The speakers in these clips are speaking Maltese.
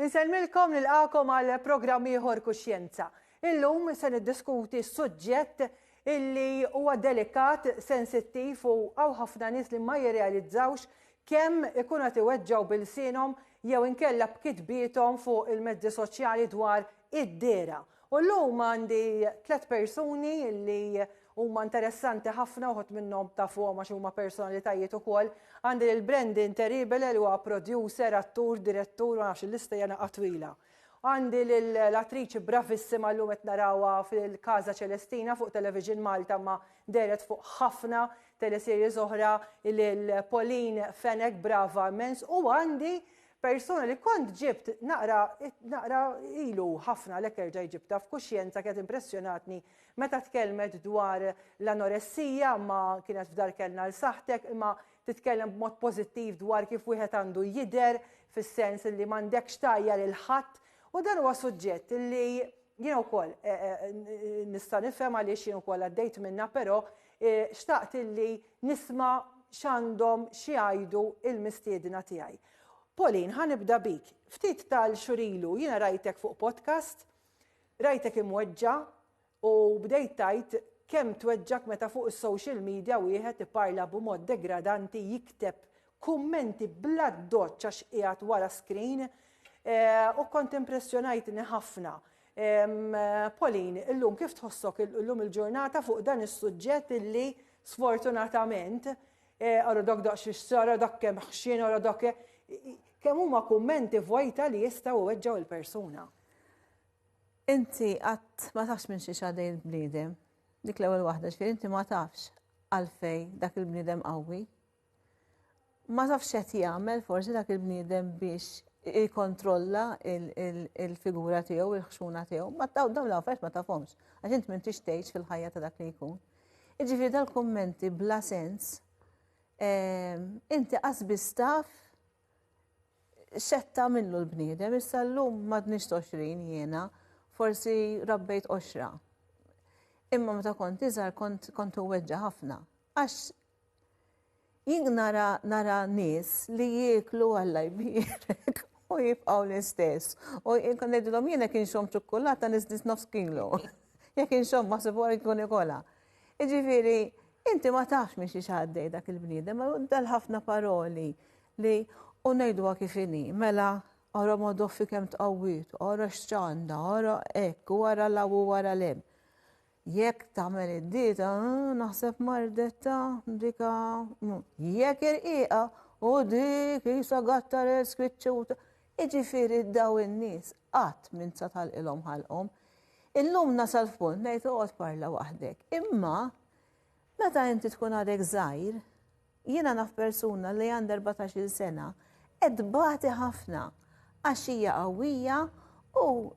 Inselmilkom nilqakom għal programm ieħor Kuxjenza. Illum se niddiskuti suġġett illi huwa delikat, sensittiv u hawn ħafna nies li ma jirrealizzawx kemm ikunu qed iweġġgħu bil-sinhom jew inkella b'kitbietom fuq il-mezzi soċjali dwar id-dera. U llum għandi 3 persuni li huma interessanti ħafna uħud minnhom tafuhom għax huma personalitajiet ukoll. Għandi l-Brendan Terribile li huwa producer, attur, direttur, ma nafx il-lista hija qatwila. Għandi l-attriċi bravissima llum qed narawha fil-Casa Celestina fuq Television Malta ma deret fuq ħafna teleseries oħra il-Pauline Fenek brava immens u għandi persuna li kont ġibt naqra ilu ħafna l erġa' ġibta f'Kuxjenza kienet impressjonatni meta tkellmet dwar l-anoressija ma kienet f'dar kellna l-saħtek imma titkellem b'mod pożittiv dwar kif wieħed għandu jidher fis-sens li m'għandekx tajjar il-ħadd u dan huwa suġġett li jien ukoll nista' nifhem għaliex jien ukoll għaddejt minnha però xtaqt illi nisma' x'għandhom xi jgħidu il-mistiedna tiegħi. Pauline, ħanibda bik. Ftit tal-xurilu jiena rajtek fuq podcast, rajtek imweġġa u bdejt tajt kemm tweġġak meta fuq is-social media wieħed iparla b'mod degradanti jikteb kummenti bla doċċ għax qiegħed wara screen u kont impressjonajtni ħafna. Pauline, illum kif tħossok illum il-ġurnata fuq dan is-suġġett illi sfortunatament ara dak x'sara dak kemm ħxien ara dak kemm huma kummenti vojta li jistgħu iweġġgħu il-persuna. Inti qatt ma tafx minn xi xadej il-bniedem. Dik l-ewwel waħda ġifieri inti ma tafx għalfejn dak il-bniedem qawwi. Ma tafx qed jagħmel forsi dak il-bniedem biex jikkontrolla il-figura tiegħu, il-ħxuna tiegħu. Ma dawn l-affarijiet ma tafhomx għax inti m'intix tgħix fil-ħajja ta' dak li jkun. Jiġifieri dal-kummenti bla sens inti qasbis taf xetta minnu l-bniedem, issa llum m'għadniex 20 jiena, forsi rabbejt 10. Imma meta kont iżgħar kont weġġa' ħafna. Għax jien nara nies li jieklu Alla jbierek u jibqgħu l-istess. U jien kont ngħidilhom jiena kien xhom ċokkolata nisdis nofs kilo. Jekk inxomm ma sibor jkun ikola. Jiġifieri inti ma tafx minn xi għaddej dak il-bniedem, ma dal-ħafna paroli li u ngħiduha kif inhi, mela ara ma doffi kemm tqawwit, ara x'ċanda, ara hekk, wara law u wara lem. Jekk tagħmel id-dieta, naħseb mardetta, dika jekk irqiqa u dik isa gattarel skwiċċuta. Jiġifieri daw in-nies qatt min sa talqilhom ħalqhom. Illum nasal f'punt ngħid oqgħod parla waħdek. Imma meta inti tkun għadek żgħir, jiena naf persuna li għandha 14-il sena edbati ħafna għax hija qawwija u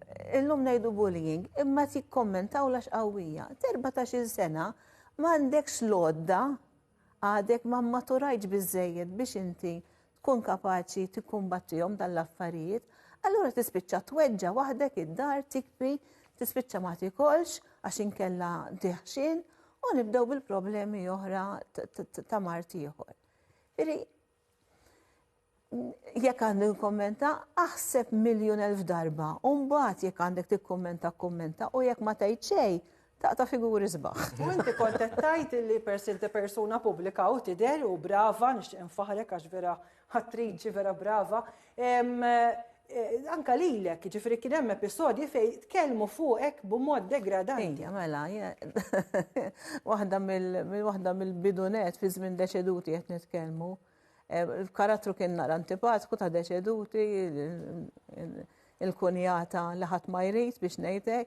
llum ngħidu bullying imma tikkommentaw lax qawwija. 14-il sena m'għandekx lodda għadek ma maturajtx biżżejjed biex inti tkun kapaċi tikkumbattihom dal-affarijiet, allura tispiċċa tweġġa' waħdek id-dar tikbi, tispiċċa ma tikolx għax inkella tiħxin u nibdew bil-problemi oħra ta' marti ieħor. Jekk għandek kommenta, aħseb 1,000,000 darba. U mbagħad jekk għandek tikkummenta u jekk ma tgħid xejn, taqta' figuri sbaħ. U inti kont qed tgħid li persuna pubblika u tidher u brava, nixtieq nfaħrek għax vera attriċi vera brava. Anka lilek, ġifieri kien hemm episodji fejn tkellmu fuqek b'mod degradanti. Mela, waħda mill-bidunet fi żmien deċeduti qed nitkellmu. Il-karattru kien nara antipatiku ta' deċeduti, il-kunjata li ħadd ma jrid biex ngħidlek.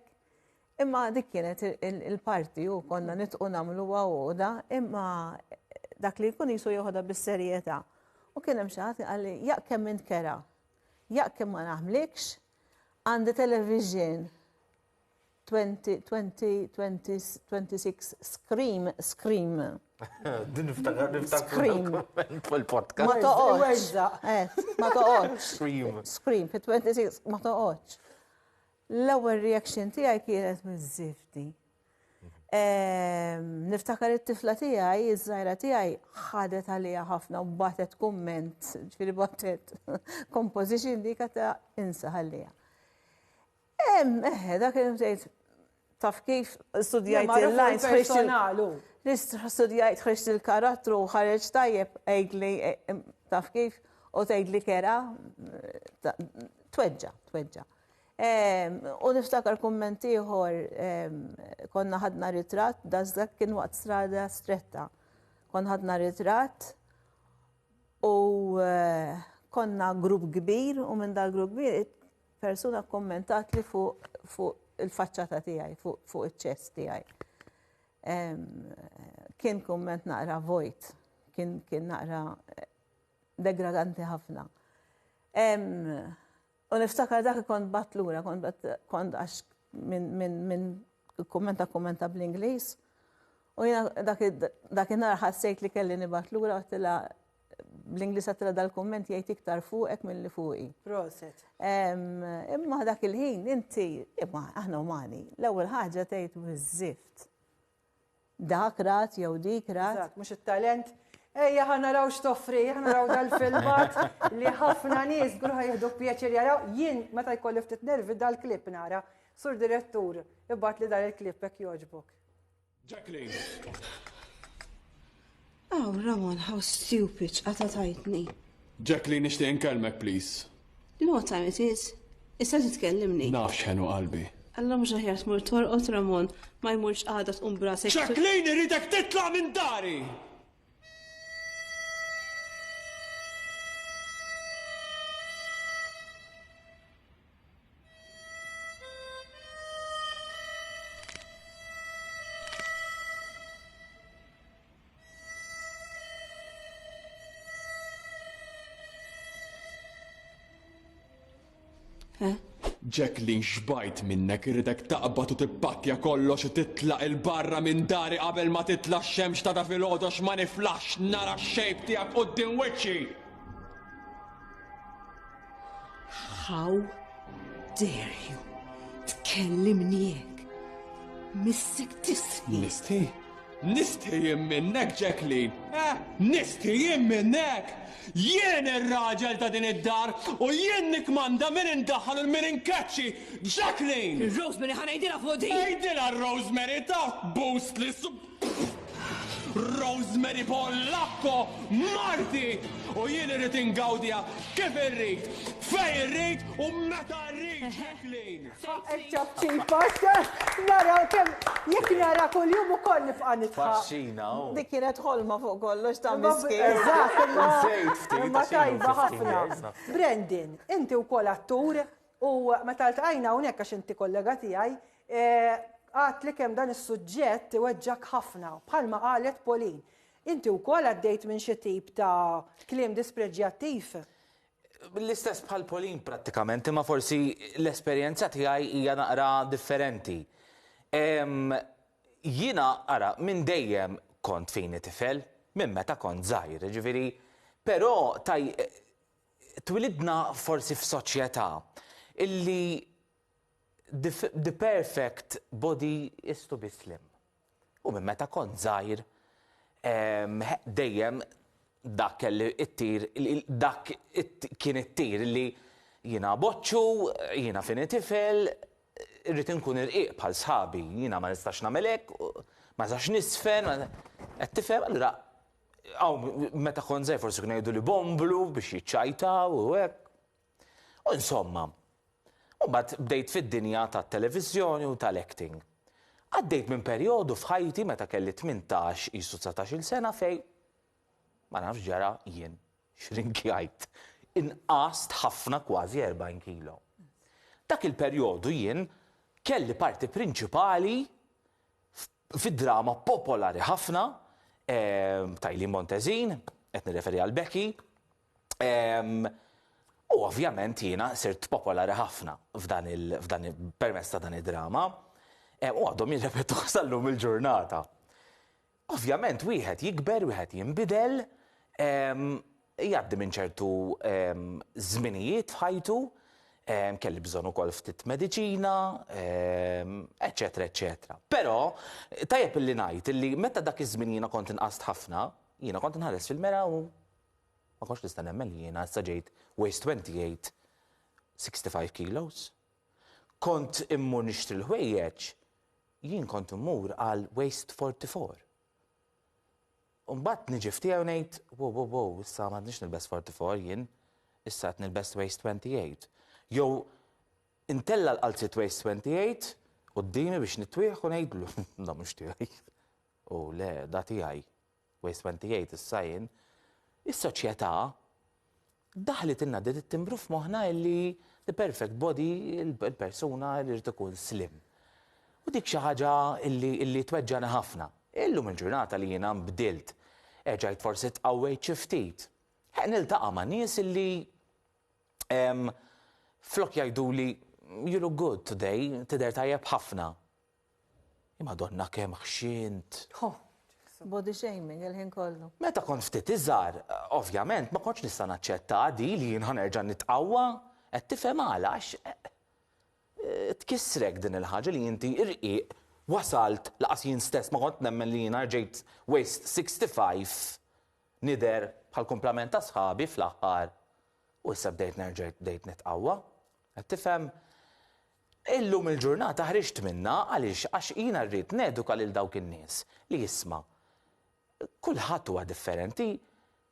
Imma dik kienet il-parti u konna nitqu nagħmlu għoda, imma dak li jkun jisu joħodha bis-serjetà. U kien hemm xi ħadd qal li jaqk kemm int kera, jaqk kemm ma naħmlikx, għandi television 26 Scream. Din niftakar fil-podcast. Ma toqgħodx. Ma toqgħodx. Scream fi 26 ma toqgħodx. L-ewwel reaction tiegħi kienet miż-żifti. Niftakar it-tifla tiegħi, iż-żgħira tiegħi ħadet għalija ħafna u batet kumment, ġifieri batet composition li kata insa ħallija. Dak tgħid taf kif studjajt il-lines personalu. Studjajt ħriġt il-karattru u ħareġ tajjeb għejdli taf kif u tgħidli kera tweġġa. U niftakar kumment ieħor konna ħadna ritratt, dak kien waqt strada stretta. Konna ħadna ritratt u konna grupp kbir u minn dal-grupp kbir persuna kommentat li fuq il-faċċata tiegħi, fuq iċ-ċest tiegħi. Kien kumment naqra vojt, kien naqra degradanti ħafna. U niftakar dak kont bat lura, kont għax minn kommenta bl-Ingliż. U jiena dak in-nar ħassejt li kelli nibat lura għattila bl-Ingliż għattila dal-kumment jgħid iktar fuqek milli fuqi. Proset. Imma dak il-ħin inti, imma aħna umani, l-ewwel ħaġa tgħid biż-żift. Dak rat jew dik rat. Mhux it-talent. Ejja ħanaraw x'toffri, ħanaraw dal-filmat li ħafna nies għuru jieħdu pjaċir jaraw. Jien meta jkolli ftit nervi dal-klipp nara. Sur direttur, ibgħat li dal il-klipp hekk jogħġbok. Jacqueline. Oh, Ramon, how stupid, tajtni. Jacqueline, nixtieq nkellmek, please. You know what time it is? Issa titkellimni. Nafx ħenu qalbi. Alla mhux aħjar tmur torqod Ramon, ma jmurx għada tqum brasek. Jacqueline, iridek titla' minn dari! Jacqueline, xbajt minnek irridek taqbad u tippatja kollox u titlaq il-barra minn dari qabel ma titla' x-xemx ta' fil-ħodox ma niflax nara x-xejb tiegħek quddiem wiċċi. How dare you tkellimni hekk? Missek tisni. Nisti? Nisti jien minnek, Jacqueline? Nisti jien minnek? Jien ir-raġel ta' din id-dar u jien nikmanda min indaħħal u min inkaċċi, Jacqueline! Rosemary ħanajdilha fuq din. Ejdilha Rosemary ta' boost li Rosemary Pollacco, Marti! U jien irrid ingawdija kif irrid, fejn irrid u meta rrid, Jacqueline! ċabċipas, nara kemm jekk nara kuljum ukoll nibqa' nitħaq. Faxxina, Dik kienet ħolma fuq kollox ta' miski. Ma tajba ħafna. Brendan, inti wkoll attur u meta ltqajna hawnhekk għax inti kollega tiegħi, għat li kemm dan is-suġġett iweġġak ħafna, bħalma qalet Pauline. Inti wkoll għaddejt minn xi tip ta' kliem dispreġjattiv. L-istess bħal Pauline prattikament, imma forsi l-esperjenza tiegħi hija naqra differenti. Jiena ara minn dejjem kont fejn tifel, minn meta kont żgħir, ġifieri, però twilidna forsi f'soċjetà illi the perfect body is to be slim. U minn meta kont żgħir, dejjem dak kelli it-tir, dak kien it-tir li jiena boċċu, jiena fin tifel, irrid inkun irqiq bħal sħabi, jiena ma nistax nagħmel hekk, ma nistax nisfen, qed tifhem, allura meta kont żgħir forsi kien jgħidu li bomblu biex jiċċajtaw u hekk. U insomma, u mbagħad bdejt fid-dinja tat-televiżjoni u tal-acting. Għaddejt minn perjodu f'ħajti meta kelli 18 qisu 19-il sena fejn ma nafx ġara jien xrinkjajt. Inqast ħafna kważi 40 kilo. Dak il-perjodu jien kelli parti prinċipali fid-drama popolari ħafna ta' Eileen Montezin, qed nirreferi għal Becky. U ovvjament jiena sirt popolari ħafna permezz ta' dan id-drama. U għadhom jirrepetu sal-lum il-ġurnata. Ovvjament wieħed jikber, wieħed jinbidel, jgħaddi minn ċertu żminijiet f'ħajtu, kelli bżonn ukoll ftit mediċina, eċetera, eċetera. Però tajjeb illi ngħid illi meta dak iż-żmien jiena kont inqast ħafna, jiena kont inħares fil-mera u ma kontx nista' nemmen li jiena issa ġejt waist 28, 65 kilos. Kont immur nixtri l-ħwejjeġ, jien kont immur għal waist 44. Mbagħad niġi ftiegħu u ngħid, wow, issa m'għadniex nilbes 44 jien, issa qed nilbes waist 28. Jew intella l-qalzit waist 28 qudiemi biex nitwieħ u ngħidlu, da mhux tiegħi. U le, da tiegħi. Waist 28 issa jien. Is-soċjetà daħlet inna dit timbru f'moħħna illi the perfect body, il-persuna li rid ikun slim. U dik xi ħaġa illi tweġġana ħafna. Illum il-ġurnata li jiena nbdilt, ġajt forsi tqawwejt xi ftit. Niltaqa' ma' nies illi flok jgħiduli you look good today, tidher tajjeb ħafna. Madonna kemm ħxint. Body shaming il-ħin kollu. Meta kont ftit iżgħar, ovvjament ma kontx nista' naċċetta di li jien ħanerġa' nitqawwa, qed tifhem għalax tkissrek din il-ħaġa li inti irqiq wasalt laqas jien stess ma kont nemmen li jiena ġejt waist 65 nider bħal kumplament ta' sħabi fl-aħħar u issa bdejt nerġa' nitqawwa. Qed tifhem? Illum il-ġurnata ħriġt minnha għaliex għax jiena rrid neduka lil dawk in-nies li jisma' kulħadd huwa differenti,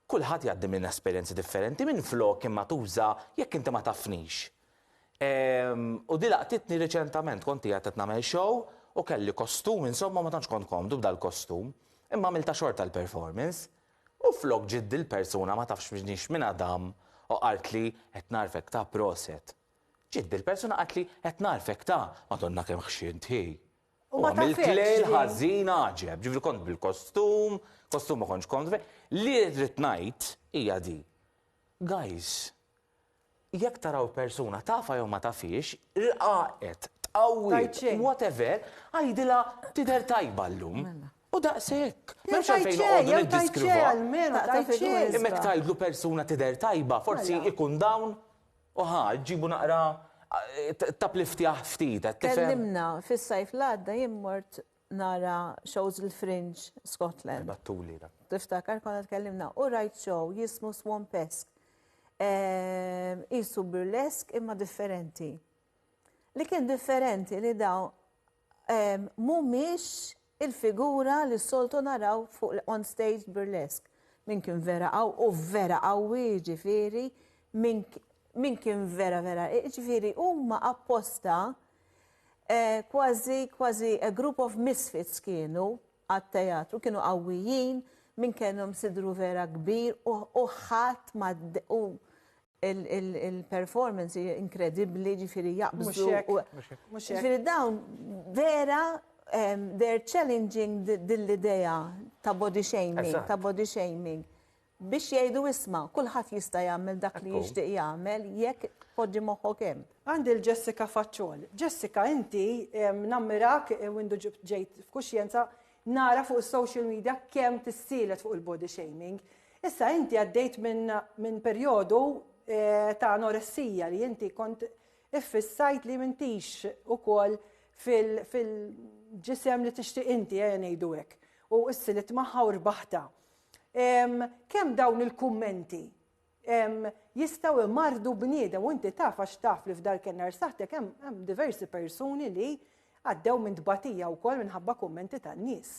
kulħadd jgħaddi minn esperjenzi differenti minn flok imma tuża jekk inti ma tafnix. U di laqtitni reċentament kont qiegħed qed nagħmel show u kelli kostum, insomma ma tantx kont komdu b'dal kostum, imma għamilta xort tal-performance u flok ġiddi l-persuna ma tafx minix minn Adam u qalt li qed narfek ta' proset. Ġiddi l-persuna qalt li qed narfek ta' Madonna kemm ħxint hi. U għamilt lejl ħażin għaġeb, ġifri kont bil-kostum, kostum ma kontx kont li rrid ngħid hija di. Guys, jekk taraw persuna tafa jew ma tafix, irqaqet, tqawwit, whatever, għajdilha tidher tajba llum. U daqshekk. M'hemmx għalfejn noqogħdu niddiskrivuha. Imma jekk tgħidlu persuna tidher tajba, forsi ikun dawn u ġibu naqra tapliftjaħ ftit. Kellimna fis-sajf l-għadda jien mort nara shows il-Fringe Scotland. Battuli dak. Tiftakar konna tkellimna u rajt show jismu Swampesk. Isu burlesk imma differenti. Li kien differenti li daw mhumiex il-figura li s-soltu naraw fuq on stage burlesk. Min kien vera u vera qawwi ġifieri, min kien vera ġifieri huma apposta kważi a group of misfits kienu għat-teatru, kienu qawwijin, min kienhom sidru vera kbir u ħadd ma il-performance inkredibbli ġifieri jaqbżu. Ġifieri dawn vera they're challenging dil-idea ta' body shaming, biex jgħidu isma' kulħadd jista' jagħmel dak li jixtieq jagħmel jekk poġġi moħħok hemm. Għandi l-Jessica Faċċol. Jessica, inti nammirak windu ġejt f'kuxjenza nara fuq is-social media kemm tissielet fuq il-body shaming. Issa inti għaddejt minn perjodu ta' anoressija li inti kont iffissajt li m'intix ukoll fil-ġisem li tixtieq inti ngħidu hekk. U issilet magħha u rbaħta. Kemm dawn il-kummenti jistgħu imardu bniedem u inti taf għax taf li f'dar kien saħtek hemm diversi persuni li għaddew minn tbatija wkoll minħabba kummenti tan-nies.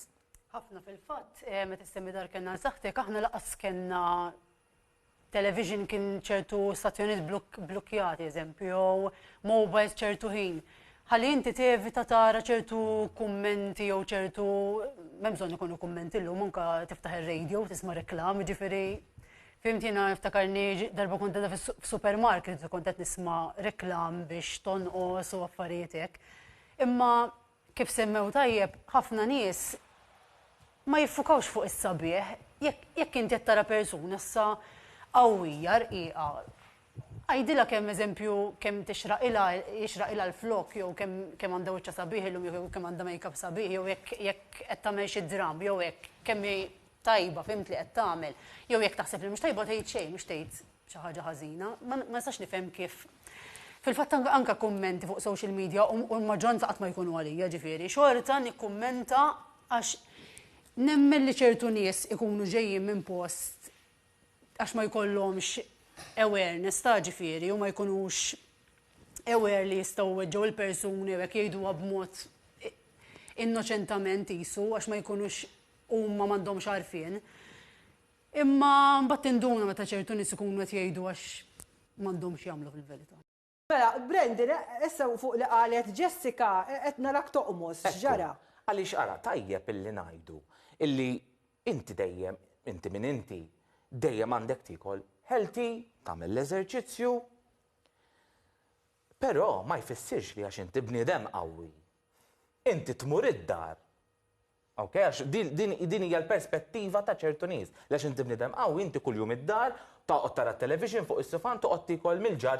Ħafna fil-fatt, meta issemmi dar kien saħtek aħna laqas kellna television kien ċertu stazzjonijiet blokkjati, eżempju, jew mobiles ċertu ħin. Ħalli inti tevita tara ċertu kummenti jew ċertu m'hemm bżonn ikunu kummenti llum anke tiftaħ ir-radio tisma' reklam, ġifieri fimt jiena niftakarni darba kont qiegħda fis-supermarket kont qed nisma' reklam biex tonqos u affarijiet hekk. Imma kif semmew tajjeb ħafna nies ma jiffukawx fuq is-sabiħ, jekk inti qed tara persuna issa qawwija rqiqa. Għajdilha kemm eżempju kemm jixraq ilha l-flok jew kemm għandha wiċċa sabiħ illum jew kemm għandha make-up sabiħ jew jekk qed tagħmel xi dram jew hekk kemm hi tajba fimt li qed tagħmel jew jekk taħseb li mhux tajba tgħid xejn mhux tgħid xi ħaġa ħażina. Ma nistax nifhem kif Fil-fatt anka kummenti fuq social media u l-maġġoranza qatt ma jkunu għalija ġifieri, xorta nikkummenta għax nemmen li ċertu nies ikunu ġejjin minn post għax ma jkollhomx awareness ta' ġifieri u ma jkunux aware li jistgħu weġġgħu il-persuni u hekk jgħiduha b'mod innoċentament qisu għax ma jkunux huma m'għandhomx għarfien. Imma mbagħad tinduna meta ċertu nies ikunu qed jgħidu għax m'għandhomx jagħmlu fil-verità. Mela, Brendan, issa fuq li qalet Jessica qed narak toqmos ġara. Għaliex ara tajjeb illi ngħidu illi inti dejjem, inti minn inti, dejjem għandek tikol healthy, tagħmel l-eżerċizzju. Però ma jfissirx li għax inti bniedem qawwi. Inti tmur id-dar. Ok, għax din hija l-perspettiva ta' ċertu nies. Għax inti bniedem qawwi, inti kuljum id-dar, toqgħod tara t-television fuq is-sofan, toqgħod tikol mill-ġar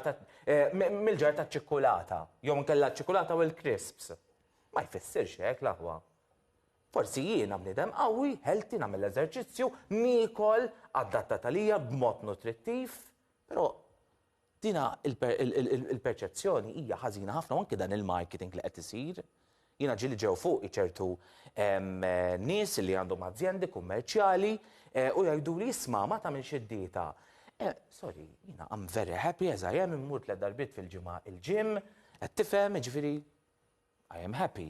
ta' ċikkulata. Jew nkella ċikkulata u l-crisps. Ma jfissirx hekk l-aħwa. Forsi jiena bniedem qawwi, healthy, nagħmel eżerċizzju, nikol adattata lija b'mod nutrittiv, però dina il-perċezzjoni hija ħażina ħafna anke dan il-marketing li qed isir. Jiena ġieli ġew fuq ċertu nies li għandhom azzjendi kummerċjali u jgħidu li isma' ma tagħmilx id-dieta. Sorry, jiena I'm very happy as I am, immur 3 darbiet fil-ġimgħa il-ġim, qed tifhem, ġifieri I am happy.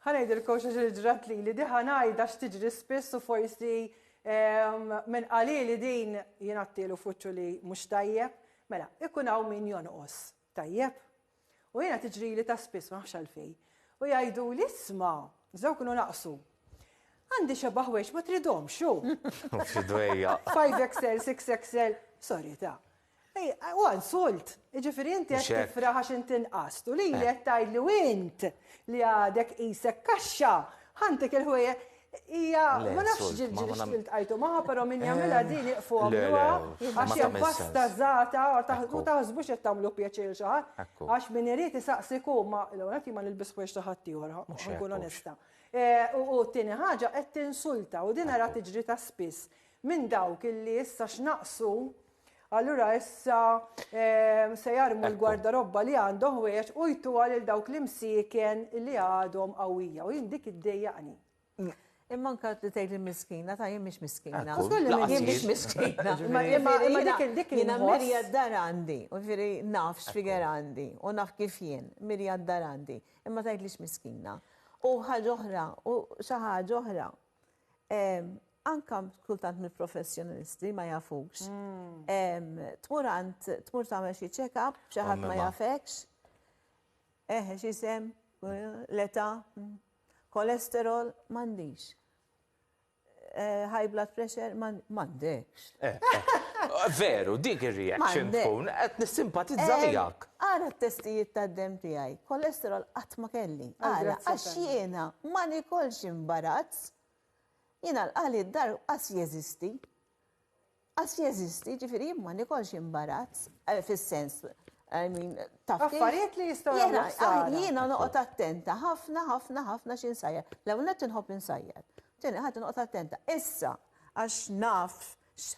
Ħanejdilkom xi ġrat li diħa ngħidha x'tiġri spiss u forsi minn qalili din jien għattielu fuċċu li mhux tajjeb, mela ikun hawn min jonqos tajjeb. U jiena tiġri li ta' spiss ma nafx għalfejn. U jgħidu li isma' żew kienu naqsu. Għandi xebaħ wex ma tridhomx xu. 5XL, 6XL, sorry ta'. U insult, ġifieri inti qed tifraħ għax inti nqastu li qed tgħidlu int li għadek qisek kaxxa. Ħantek il-ħwejja hija ma nafx ġilġil x'tiltqajtu magħha, però min jagħmilha din iqfu għamluha għax hija pasta żgħata u taħsbux qed tagħmlu pjaċir xi ħadd għax min irid isaqsik ma l-ewwel ma nilbis ħwejx ta' ħadd ieħor, nkun onesta. U t-tieni ħaġa qed tinsulta u din ara tiġri ta' spiss minn dawk illi issa x'naqsu. Allura issa se jarmu l-gwardarobba li għandhom ħwejjeġ u jtuha lil dawk l-imsieken li għadhom qawwija u jien dik iddejjaqni. Imma anke li tgħidli miskina, ta' jien mhix miskina. Jien mhix miskina. Imma dik jiena Mirja d-dar għandi, u ġifieri naf x'figer għandi u naf kif jien, Mirja d-dar għandi, imma tgħidlix miskina. U ħaġa oħra, u xi ħaġa oħra. Anka kultant mill-professjonisti ma jafux. Tmur tagħmel xi check-up, xi ħadd ma jafekx. X'isem, l-età, kolesterol m'għandix. High blood pressure m'għandekx. Veru, dik ir-reaction tkun qed nissimpatizza miegħek. Ara t-testijiet tad-dem tiegħi, kolesterol qatt ma kelli. Ara għax jiena ma nikolx imbarazz. Jiena l-qali d-dar qas jeżisti. Qas jeżisti, ġifieri ma nikolx imbarazz fis-sens. Affarijiet li jistgħu jagħmlu jiena noqgħod attenta ħafna x'insajjar. L-ewwel nett inħobb insajjar. Tieni ħadd noqgħod attenta. Issa għax naf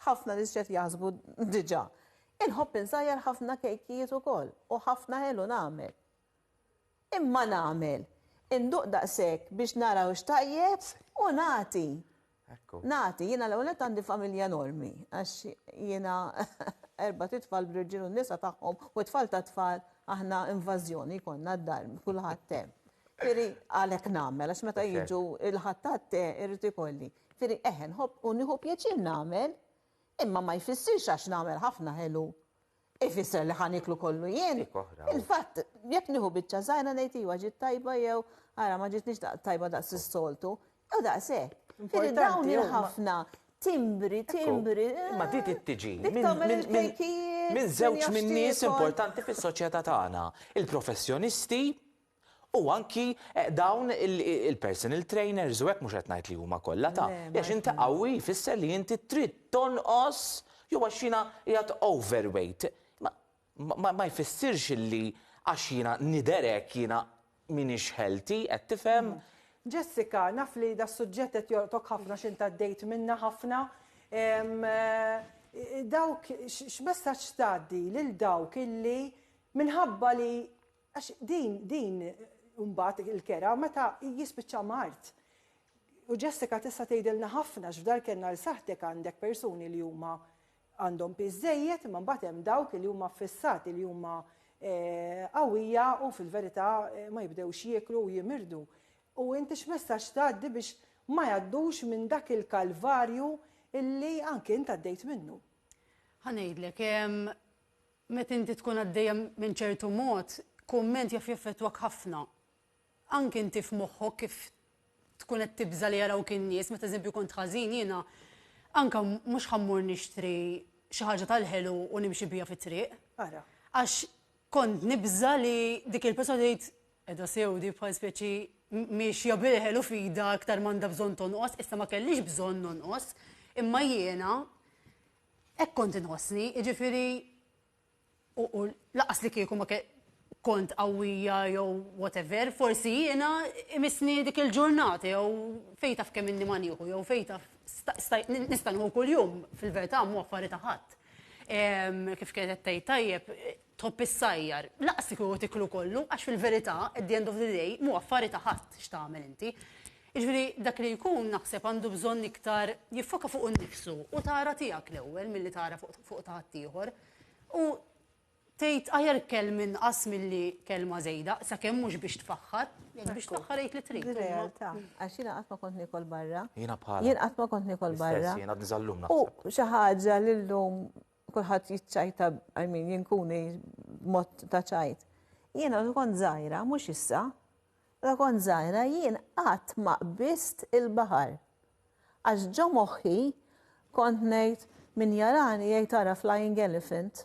ħafna li x'qed jaħsbu diġà. Inħobb insajjar ħafna kejkijiet ukoll u ħafna ħelu nagħmel. Imma nagħmel. Induq daqshekk biex naraw x'tajjeb u nagħti. Nagħti, jiena l-ewwel nett għandi familja enormi, għax jiena 4 tfal b'irġiel u nisa tagħhom u tfal ta' tfal aħna invażjoni konna d-dar kulħadd hemm. Firri għalhekk nagħmel għax meta jiġu il-ħattat irid ikolli. Firri nħobb u nieħu pjaċir nagħmel, imma ma jfissirx għax nagħmel ħafna ħelu. Ifisser li ħaniklu kollu jien. Il-fatt, jekk nieħu biċċa żgħira ngħid iwa ġiet tajba jew ara ma ġietniex tajba daqs is-soltu, jew daqshekk. Firri dawn il-ħafna timbri. Ma di tiġi minn żewġ minn nies importanti fis-soċjetà tagħna, il-professjonisti u anki dawn il-personal trainers u hekk mhux qed ngħid li huma kollha ta' għax inti qawwi jfisser li inti trid tonqos jew għax jiena qiegħed overweight. Ma jfissirx li għax jiena niderek jiena minix healthy, qed tifhem? Jessica, naf li da suġġett qed jortok ħafna x'inta għaddejt minna ħafna. Dawk x'messaġġ tgħaddi lil dawk illi minħabba li għax din mbagħad il-kera meta jispiċċa Mart. U Jessica tista' tgħidilna ħafna x'fdar kellna l-saħtek għandek persuni li huma għandhom biżejjed imma mbagħad hemm dawk li huma fissati li huma qawwija u fil-verità ma jibdewx jieklu u jimirdu. U inti x'messaġġ tgħaddi biex ma jgħaddux minn dak il-kalvarju illi anke int għaddejt minnu. Ħanejdlek, meta inti tkun għaddejja minn ċertu mod, kumment jaf jaffettwak ħafna. Anke inti f'moħħok kif tkun qed tibża li jaraw kien nies, meta eżempju kont ħażin jiena anke mhux ħammur nixtri xi ħaġa tal-ħelu u nimxi biha fit-triq. Ara. Għax kont nibża li dik il-persuna tgħid qiegħda sewdi bħal speċi mixja bil-ħelu fida aktar m'għandha bżonn tonqos, issa ma kellix bżonn nonqos, imma jiena hekk kont inħossni, jiġifieri u laqas li kieku ma kont qawwija jew whatever, forsi jiena imissni dik il-ġurnata jew fejn taf kemm inni ma nieħu jew fejn taf nista' nieħu kuljum fil-verità mhu affarijiet ta' ħadd. Kif kienet tgħid tajjeb, tħobb is-sajjar, laqas li kieku tiklu kollu għax fil-verità at the end of the day mhu affarijiet ta' ħadd x'tagħmel inti. Jiġifieri dak li jkun naħseb għandu bżonn iktar jiffoka fuq innifsu u tara tiegħek l-ewwel milli tara fuq ta' ħadd ieħor. U tgħid aħjar kelm inqas milli kelma żejda, sakemm mhux biex tfaħħar, jekk biex tfaħħar jgħid li trid. Realtà, għax jiena qatt ma kont nikol barra. Jiena bħala. Jien qatt ma kont nikol barra. Jiena niżallum U naħseb. xi ħaġa li llum kulħadd jiċċajta jinkuni mod ta' ċajt. Jiena kont żgħira, mhux issa, da kont żgħira jien qatt ma qbist il-baħar. Għax ġo moħħi kont ngħid min jarani jgħid tara flying elephant.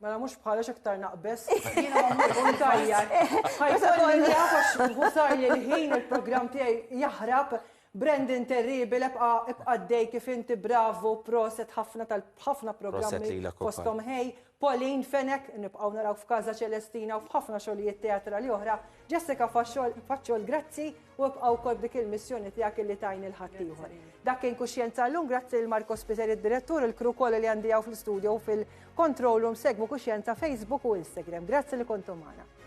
Mela mhux bħala aktar naqbes. Jiena ma tajjar. Ħajkolli jafax ħusarli l-ħin il-programm tiegħi jaħrab. Brandon Terrible, ibqa' dej kif inti bravo, proset ħafna tal-ħafna programmi fosthom ħej. Pauline Fenek, nibqgħu naraw f'Kaza Ċelestina u f'ħafna xogħlijiet teatrali oħra. Jessica faċċol grazzi u ibqgħu wkoll dik il-missjoni tiegħek li tajni l-ħadd ieħor. Dak kien Kuxjenza llum, grazzi l Marko Spiser id-direttur, il-kru kollha li għandi fl-istudju u fil-control room segwu Kuxjenza Facebook u Instagram. Grazzi li kontu magħna.